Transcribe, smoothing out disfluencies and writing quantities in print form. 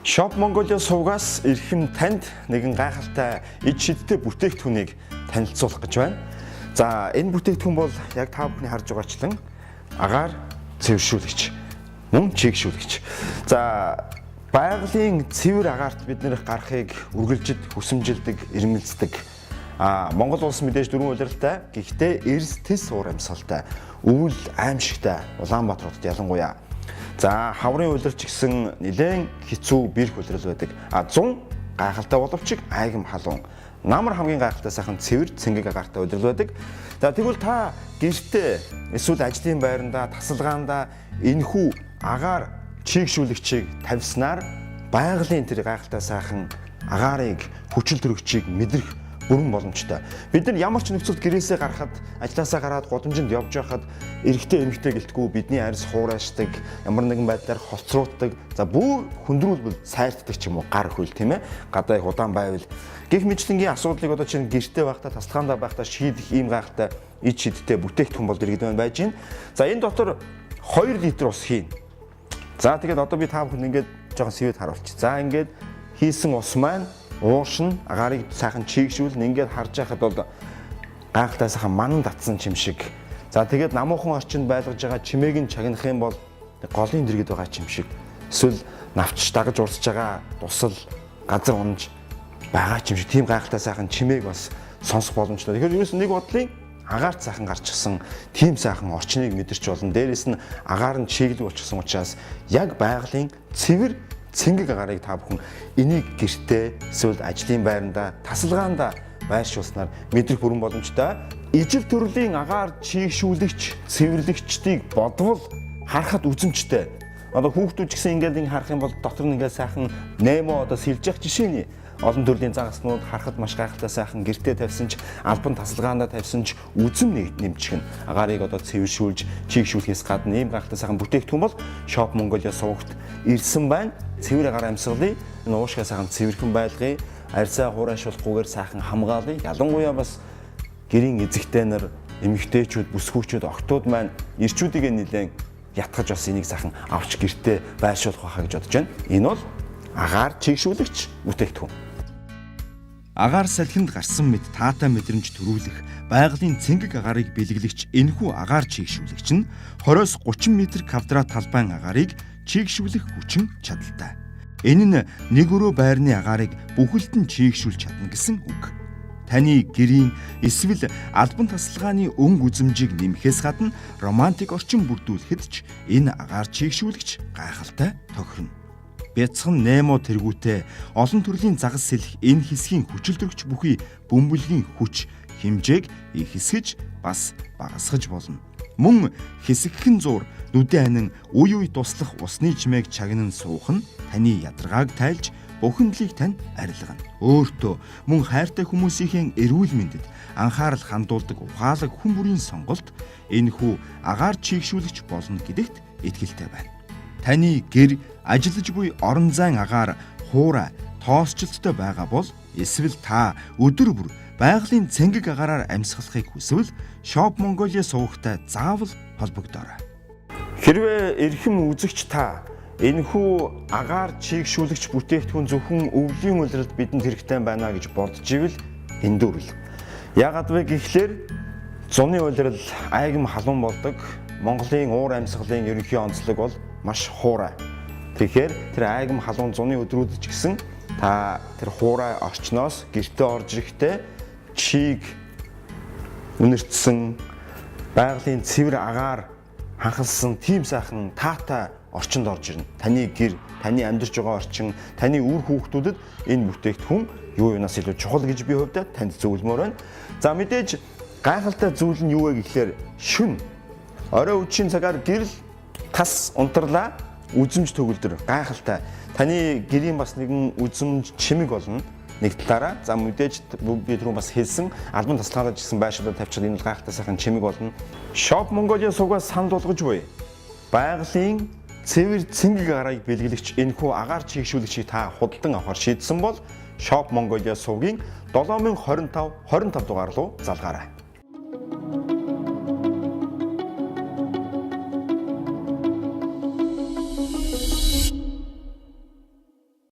Shop Mongolia сувгаас эрхэм танд нэгэн гайхалтай эд шидтэй бүтээгдэхүүнийг танилцуулах гэж байна. За энэ бүтээгдэхүүн бол яг та бүхний харж байгаачлан агаар цэвэршүүлэгч, мөн чийгшүүлэгч. За байгалийн цэвэр агаарт бид нэр гарахыг үргэлжид хүсэмжилдэг, ирмэлцдэг. Монгол улс мэдээж дөрвөн улиралтай, гэхдээ эрс тис уур амьсгалтай, өвөл аимшигтай Улаанбаатар хотод ялангуяа. За хаврын улирч гэсэн нэлээд хэцүү бэрх улирал байдаг. 100 гайхалтай боловч айгам халуун. Намар хамгийн гайхалтай сайхан цэвэр цэнгэг агаартай улирал байдаг. За тэгвэл та гэртээ эсвэл ажлын байранда, тасалгаанда энэхүү агаар чийгшүүлэгчийг тавьснаар байгалийн тэр гайхалтай сайхан агаарыг хүчил төрөгчийг мэдрэх бүрэн боломжтой. Бид нар ямар ч нөхцөлд гэрээсээ гарахад, ажилласаа гараад гудамжинд явж байхад эрэгтэй эмэгтэй гэлтгүй бидний арьс хуурайшдаг, ямар нэгэн байдлаар хоцрууддаг, за бүр хүндрүүлбэл сайртдаг ч юм уу гар хөл тийм ээ. Гадаа их удаан байвал гэх мэтлэнгийн асуудлыг одоо чинь гэртээ байхдаа, тасалгаандаа байхдаа шийдэх ийм гайхалтай эд шидтэй бүтээгдэхүүн бол иргэдэн байж байна. За энэ дотор 2 литр ус хийн. За тэгээд одоо би та бүхэнд ингээд жоохон сэвэд харуулчих. За ингээд хийсэн ус маань уушин агаарыг сайхан чийгшүүлнэ. Ингээд харж байхад бол гайхалтай сайхан манан татсан чим шиг. За тэгээд намуухан орчинд байлгаж байгаа чимээг нь чагнах юм бол голын дэргэд байгаа чим шиг. Эсвэл навч дагаж урсж байгаа тусал газар унж байгаа чим шиг. Тийм гайхалтай сайхан чимээг бас сонсох боломжтой. Тэгэхээр ерөөс нэг бодлын агаарт сайхан гарчихсан тийм сайхан орчныг мэдэрч болно. Дээрээс нь агаар нь чиглэг болчихсон учраас яг байгалийн цэвэр цэнгэг агаарыг та бүхэн энийг гэртээ эсвэл ажлын байранда, тасалгаанда байршуулснаар мэдрэх бүрэн боломжтой. Ижил төрлийн агаар чийгшүүлэгч, цэвэрлэгчдийг бодвол харахад үзэмжтэй. Одоо хүүхдүүд ч гэсэн ингээд харах юм бол дотор нь ингээд сайхан немо одоо сэлж явах жишээний олон төрлийн загаснууд харахад маш гайхалтай сайхан гэртээ тавьсан ч, албан тасалгаанда тавьсан ч үзэм нэмчихнэ. Агаарыг одоо цэвэршүүлж, чийгшүүлэхээс гадна ийм гайхалтай сайхан бүтээгдэхүүн бол Shop Mongolia сувагт ирсэн байна. Цэвэр агаар амьсгалын энэ уушгаа сайхан цэвэрхэн байлгыг, арьсаа хуурайшуулахгүйгээр сайхан хамгаалыг, ялангуяа бас гэрийн эзэгтэй нар, эмэгтэйчүүд, бүсгүйчүүд, охтууд маань ирчүүдийг нэлээд ятгах бас энийг сайхан авч гэртээ байршуулах байхаа гэж бодож байна. Энэ бол агаар чийгшүүлэгч бүтээгдэхүүн. Агаар салхинд гарсан мэт таатай мэдрэмж төрүүлэх байгалийн цэнгэг агаарыг бэлгэлэгч энэхүү агаар чийгшүүлэгч нь 20-30 м квадрат талбайн агаарыг чийгшүүлэх хүчин чадалтай. Энэ нь нэг өрөө байрны агаарыг бүхэлдэн чийгшүүлж чадна гэсэн үг. Таны гэрийн эсвэл албан тасалгааны өнгө үзэмжийг нэмэхээс гадна романтик орчин бүрдүүлэхэд ч энэ агаар чийгшүүлэгч гайхалтай тохирно. Бяцхан немо тэргүүтээ олон төрлийн загас сэлэх энэ хэсгийн хүчил төрөгч бүхий бөмбөлгийн хүч хэмжээг ихсгэж бас багасгаж болно. Мөн хэсэгхэн зуур нүдэн анин үе үе туслах усны чимээг чагнан суух нь таны ядаргааг тайлж бухимдлыг тань арилгана. Өөртөө мөн хайртай хүмүүсийн эрүүл мэндэд анхаарал хандуулдаг ухаалаг хүн бүрийн сонголт энэхүү агаар чийгшүүлэгч болно гэдэгт итгэлтэй байна. Таны гэр ажиллаж буй орон зайн агаар хуурай тоосчлттой байгаа бол эсвэл та өдөр бүр байгалийн цэнгэг агаараар амьсгалахыг хүсвэл Shop Mongolia сувагтай заавал холбогдоорой. Хэрвээ эрхэм үзэгч та энэхүү агаар чийгшүүлэгч бүтээгдэхүүн зөвхөн өвлийн улиралд бидэнд хэрэгтэй байна гэж бодож ивэл эндүүрэл. Яагаад вэ гэхлээр зуны улирал айгам халуун болдог. Монголын уур амьсгалын ерөнхий онцлог бол маш хуурай. Тэгэхээр тэр айгам халуун зуны өдрүүд ч гэсэн та тэр хуурай орчноос гэртээ орж ирэхдээ чийг үнэртсэн байгалийн цэвэр агаар ханхалсан тийм сайхан таатай орчинд орж ирнэ. Таны гэр, таны амьдарч байгаа орчин, таны үр хүүхдүүдэд энэ бүтээгдэхүүн юу юунаас илүү чухал гэж би хувьдаа танд зөвлөмөр байна. За мэдээж гайхалтай зүйл нь юу вэ гэхлээр шүн орой үдшийн цагаар гэрэл тас унтарлаа үзэмж төгөлдөр гайхалтай. Таны гэрийн бас нэгэн үзэмж чимэг болно. Нэг талаараа за мэдээж би түрүүн бас хэлсэн албан тасалгаанд гэсэн байшуулад тавьчихад энэ гайхалтай сайхан чимэг болно. Shop Mongolia сувгаас санд болгож буй байгалийн цэвэр цэнгэг агаарыг бэлгэлэгч энэхүү агаар чийгшүүлэгчийг та худалдан авахар шийдсэн бол Shop Mongolia сувгийн 7025 25 дугаар руу залгаарай.